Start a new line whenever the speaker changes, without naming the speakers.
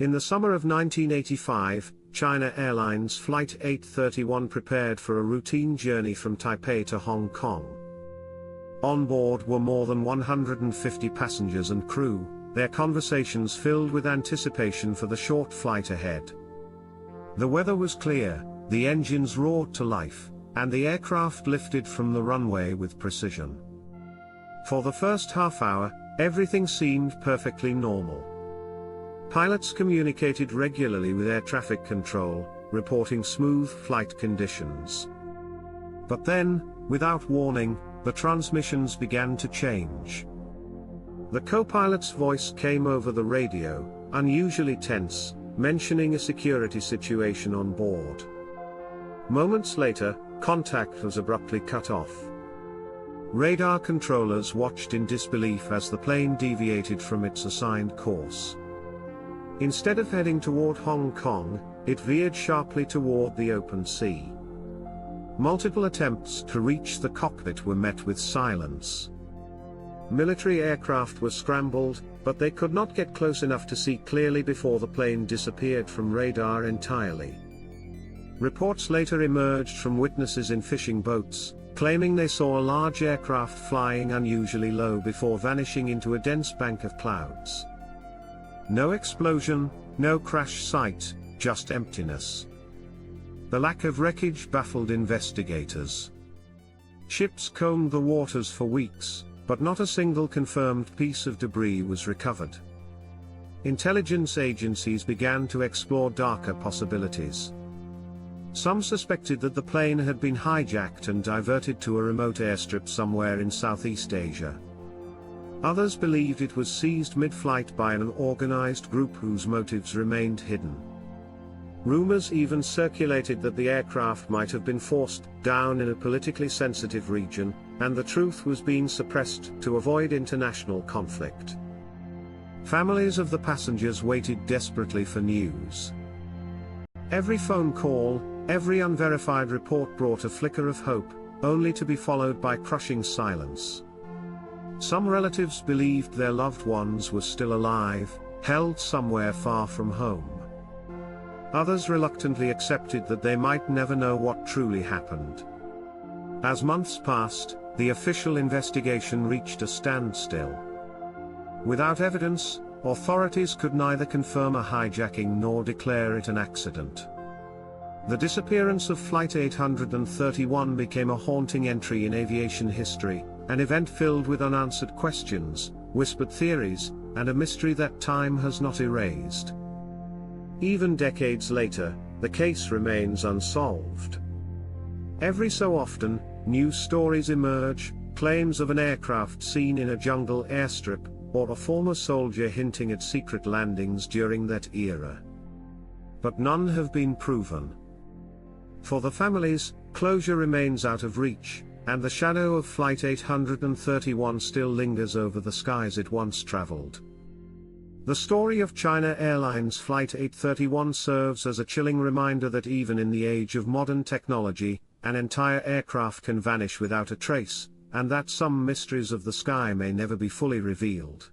In the summer of 1985, China Airlines Flight 831 prepared for a routine journey from Taipei to Hong Kong. On board were more than 150 passengers and crew, their conversations filled with anticipation for the short flight ahead. The weather was clear, the engines roared to life, and the aircraft lifted from the runway with precision. For the first half hour, everything seemed perfectly normal. Pilots communicated regularly with air traffic control, reporting smooth flight conditions. But then, without warning, the transmissions began to change. The co-pilot's voice came over the radio, unusually tense, mentioning a security situation on board. Moments later, contact was abruptly cut off. Radar controllers watched in disbelief as the plane deviated from its assigned course. Instead of heading toward Hong Kong, it veered sharply toward the open sea. Multiple attempts to reach the cockpit were met with silence. Military aircraft were scrambled, but they could not get close enough to see clearly before the plane disappeared from radar entirely. Reports later emerged from witnesses in fishing boats, claiming they saw a large aircraft flying unusually low before vanishing into a dense bank of clouds. No explosion, no crash site, just emptiness. The lack of wreckage baffled investigators. Ships combed the waters for weeks, but not a single confirmed piece of debris was recovered. Intelligence agencies began to explore darker possibilities. Some suspected that the plane had been hijacked and diverted to a remote airstrip somewhere in Southeast Asia. Others believed it was seized mid-flight by an organized group whose motives remained hidden. Rumors even circulated that the aircraft might have been forced down in a politically sensitive region, and the truth was being suppressed to avoid international conflict. Families of the passengers waited desperately for news. Every phone call, every unverified report brought a flicker of hope, only to be followed by crushing silence. Some relatives believed their loved ones were still alive, held somewhere far from home. Others reluctantly accepted that they might never know what truly happened. As months passed, the official investigation reached a standstill. Without evidence, authorities could neither confirm a hijacking nor declare it an accident. The disappearance of Flight 831 became a haunting entry in aviation history, an event filled with unanswered questions, whispered theories, and a mystery that time has not erased. Even decades later, the case remains unsolved. Every so often, new stories emerge, claims of an aircraft seen in a jungle airstrip, or a former soldier hinting at secret landings during that era. But none have been proven. For the families, closure remains out of reach, and the shadow of Flight 831 still lingers over the skies it once traveled. The story of China Airlines Flight 831 serves as a chilling reminder that even in the age of modern technology, an entire aircraft can vanish without a trace, and that some mysteries of the sky may never be fully revealed.